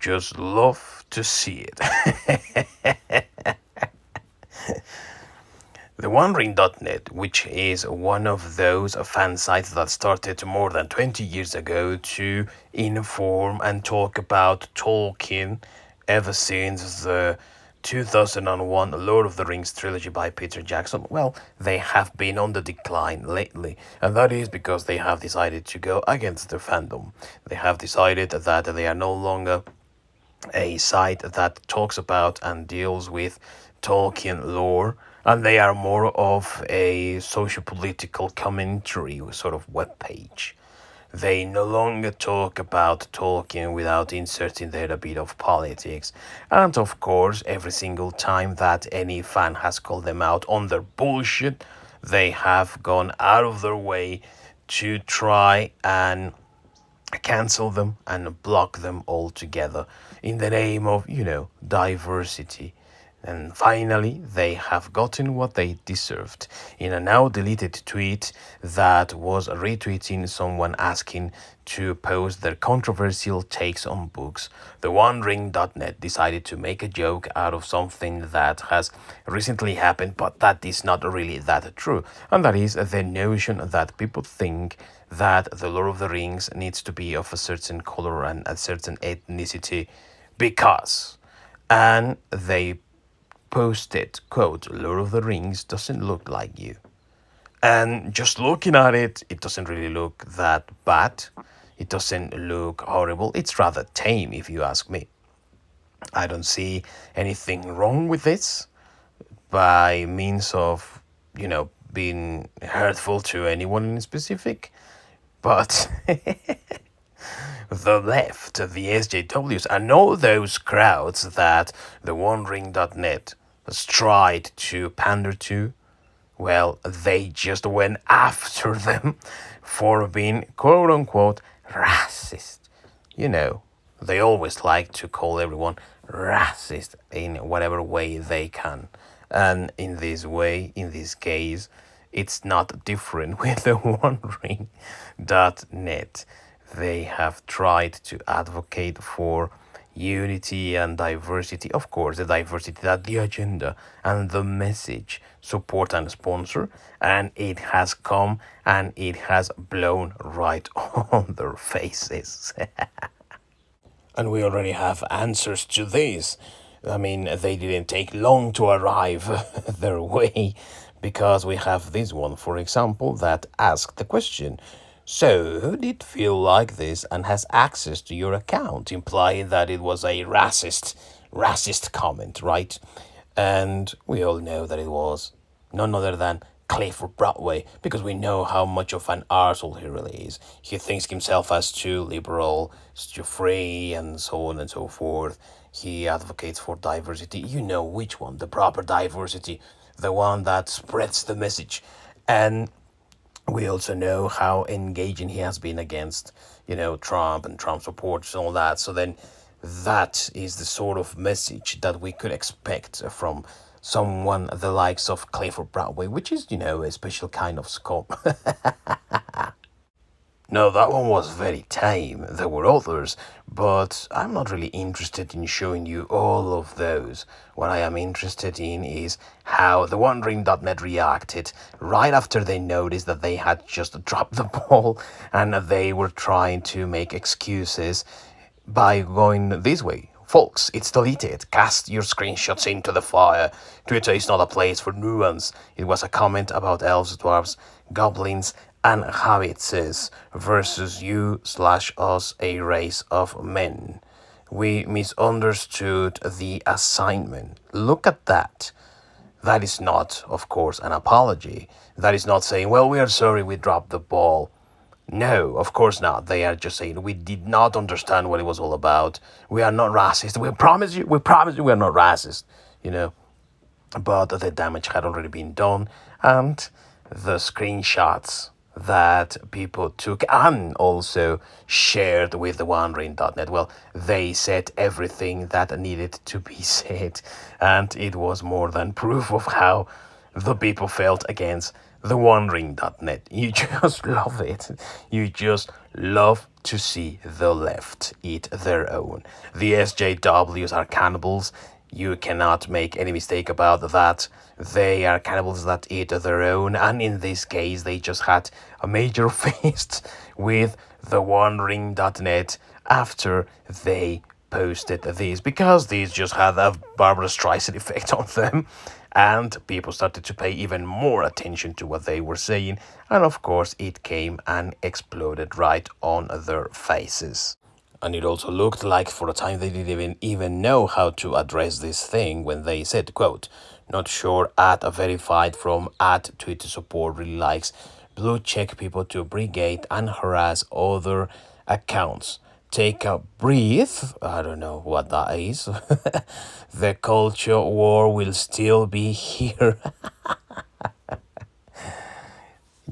just love to see it. The OneRing.net, which is one of those fan sites that started more than 20 years ago to inform and talk about Tolkien ever since the 2001 Lord of the Rings trilogy by Peter Jackson, well, they have been on the decline lately, and that is because they have decided to go against the fandom. They have decided that they are no longer a site that talks about and deals with Tolkien lore, and they are more of a socio-political commentary sort of webpage. They no longer talk about Tolkien without inserting there a bit of politics. And of course, every single time that any fan has called them out on their bullshit, they have gone out of their way to try and cancel them and block them altogether in the name of, diversity. And finally, they have gotten what they deserved in a now deleted tweet that was retweeting someone asking to post their controversial takes on books. The OneRing.net decided to make a joke out of something that has recently happened, but that is not really that true. And that is the notion that people think that the Lord of the Rings needs to be of a certain color and a certain ethnicity because. And they posted, quote, Lord of the Rings doesn't look like you. And just looking at it, it doesn't really look that bad. It doesn't look horrible. It's rather tame, if you ask me. I don't see anything wrong with this by means of, being hurtful to anyone in specific. But the left, the SJWs, and all those crowds that the OneRing.net has tried to pander to, well, they just went after them for being quote-unquote racist. They always like to call everyone racist in whatever way they can. And in this case, it's not different with the OneRing.net. They have tried to advocate for unity and diversity. Of course, the diversity that the agenda and the message support and sponsor, and it has come and it has blown right on their faces. And we already have answers to this. I mean, they didn't take long to arrive their way, because we have this one, for example, that asked the question, so, who did feel like this and has access to your account, implying that it was a racist comment, right? And we all know that it was none other than Clifford Broadway, because we know how much of an arsehole he really is. He thinks himself as too liberal, too free, and so on and so forth. He advocates for diversity. You know which one, the proper diversity, the one that spreads the message. And we also know how engaging he has been against, Trump and Trump supporters and all that. So then that is the sort of message that we could expect from someone the likes of Clifford Broadway, which is, a special kind of scum. No, that one was very tame. There were others, but I'm not really interested in showing you all of those. What I am interested in is how the OneRing.net reacted right after they noticed that they had just dropped the ball and they were trying to make excuses by going this way. Folks, it's deleted. Cast your screenshots into the fire. Twitter is not a place for nuance. It was a comment about elves, dwarves, goblins, and hobbitses versus you/us, a race of men. We misunderstood the assignment. Look at that. That is not, of course, an apology. That is not saying, well, we are sorry we dropped the ball. No, of course not. They are just saying, we did not understand what it was all about. We are not racist. We promise you we are not racist, But the damage had already been done, and the screenshots that people took and also shared with the OneRing.net, well, they said everything that needed to be said, and it was more than proof of how the people felt against the wandering.net. You just love it. You just love to see the left eat their own. The SJWs are cannibals. You cannot make any mistake about that. They are cannibals that eat their own, and in this case, they just had a major feast with the wandering.net after they posted these, because these just had a Barbara Streisand effect on them, and people started to pay even more attention to what they were saying, and of course it came and exploded right on their faces. And it also looked like for a time they didn't even know how to address this thing when they said, quote, not sure at a verified from at Twitter support really likes blue check people to brigade and harass other accounts. Take a breath. I don't know what that is. The culture war will still be here.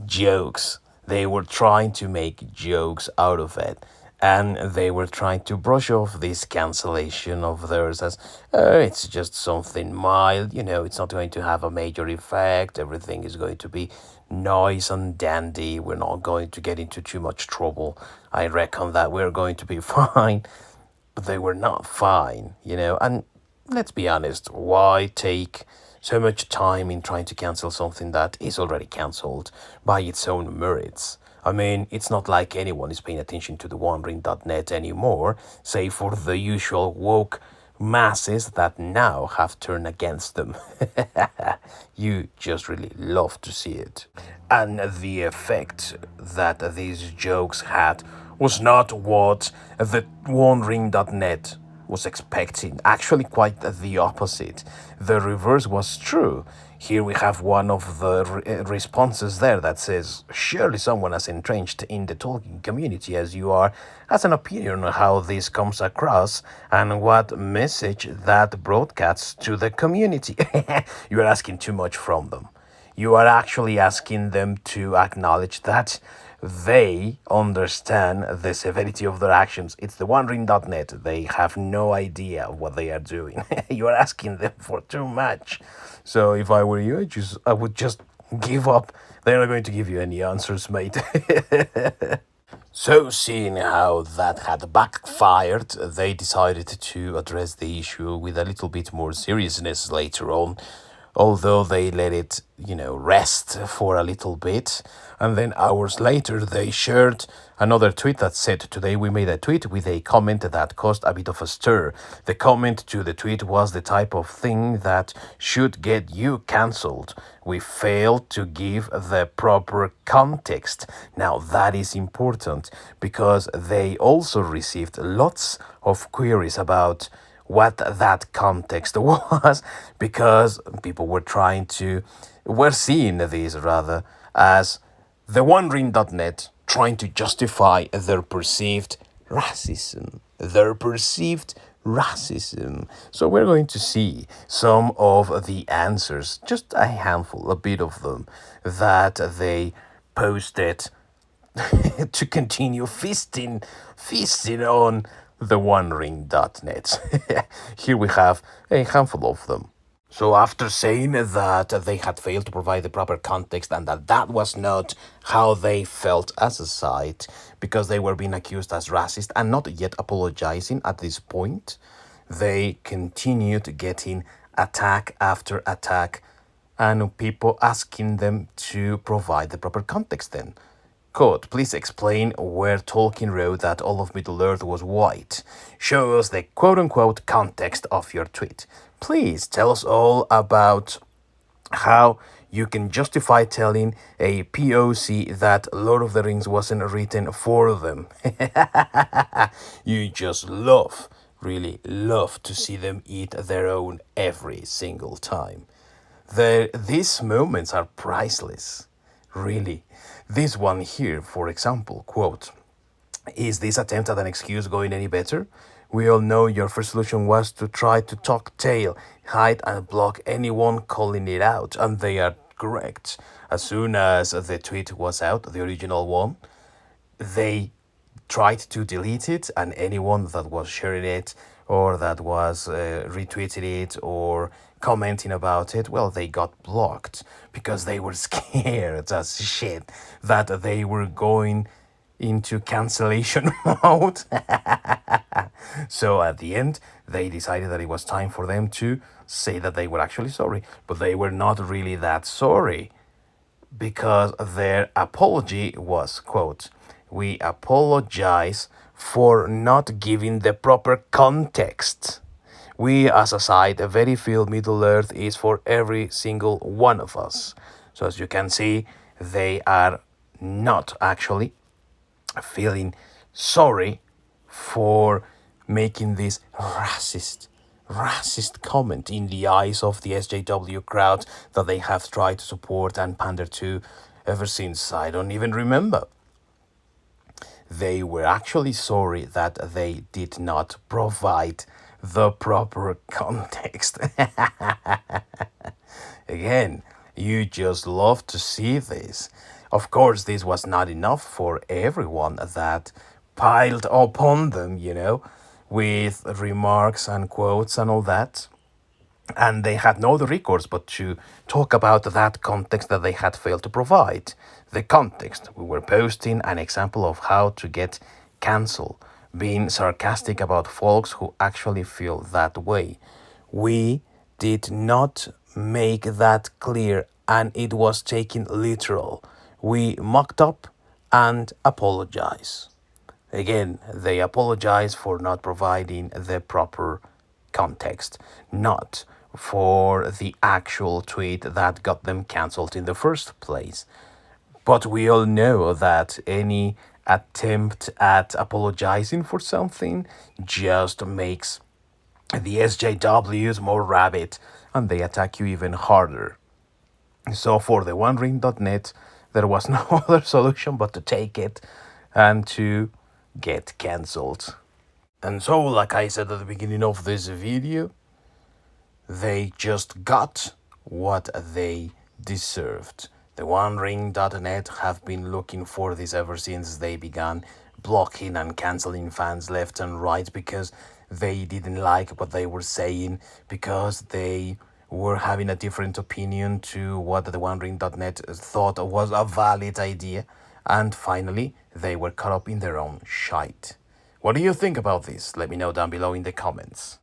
Jokes. They were trying to make jokes out of it. And they were trying to brush off this cancellation of theirs as, it's just something mild, it's not going to have a major effect, everything is going to be nice and dandy, we're not going to get into too much trouble, I reckon that we're going to be fine. But they were not fine, and let's be honest, why take so much time in trying to cancel something that is already cancelled by its own merits? I mean, it's not like anyone is paying attention to the wandering.net anymore, save for the usual woke masses that now have turned against them. You just really love to see it. And the effect that these jokes had was not what the wandering.net was expecting. Actually, quite the opposite. The reverse was true. Here we have one of the responses there that says, surely someone as entrenched in the talking community as you are has an opinion on how this comes across and what message that broadcasts to the community. You are asking too much from them. You are actually asking them to acknowledge that they understand the severity of their actions. It's the wandering.net. They have no idea what they are doing. You are asking them for too much. So if I were you, I would just give up. They're not going to give you any answers, mate. So, seeing how that had backfired, they decided to address the issue with a little bit more seriousness later on, although they let it, rest for a little bit. And then hours later, they shared another tweet that said, today we made a tweet with a comment that caused a bit of a stir. The comment to the tweet was the type of thing that should get you cancelled. We failed to give the proper context. Now that is important because they also received lots of queries about what that context was, because people were seeing this rather as the wandering.net trying to justify their perceived racism. So we're going to see some of the answers, just a handful, a bit of them, that they posted to continue feasting on the wandering.net. Here we have a handful of them. So after saying that they had failed to provide the proper context and that was not how they felt as a site, because they were being accused as racist and not yet apologizing at this point, they continued getting attack after attack and people asking them to provide the proper context then. Quote, please explain where Tolkien wrote that all of Middle-earth was white. Show us the quote-unquote context of your tweet. Please tell us all about how you can justify telling a POC that Lord of the Rings wasn't written for them. You just really love to see them eat their own every single time. These moments are priceless, really. This one here, for example, quote, is this attempt at an excuse going any better? We all know your first solution was to try to talk tail, hide and block anyone calling it out, and they are correct. As soon as the tweet was out, the original one, they tried to delete it, and anyone that was sharing it or that was retweeting it or commenting about it, well, they got blocked because they were scared as shit that they were going into cancellation mode. So at the end, they decided that it was time for them to say that they were actually sorry, but they were not really that sorry because their apology was, quote, "We apologize for not giving the proper context. We as a side very feel Middle Earth is for every single one of us." So as you can see, they are not actually feeling sorry for making this racist comment in the eyes of the SJW crowd that they have tried to support and pander to ever since I don't even remember. They were actually sorry that they did not provide the proper context. Again, you just love to see this. Of course, this was not enough for everyone that piled upon them, with remarks and quotes and all that. And they had no other recourse but to talk about that context that they had failed to provide. The context. We were posting an example of how to get cancelled, being sarcastic about folks who actually feel that way. We did not make that clear and it was taken literal. We mocked up and apologize. Again, they apologize for not providing the proper context, not for the actual tweet that got them cancelled in the first place. But we all know that any attempt at apologizing for something just makes the SJWs more rabid and they attack you even harder. So for the OneRing.net, there was no other solution but to take it and to get cancelled. And so, like I said at the beginning of this video, they just got what they deserved. The OneRing.net have been looking for this ever since they began blocking and cancelling fans left and right because they didn't like what they were saying, because they were having a different opinion to what the OneRing.net thought was a valid idea. And finally, they were caught up in their own shite. What do you think about this? Let me know down below in the comments.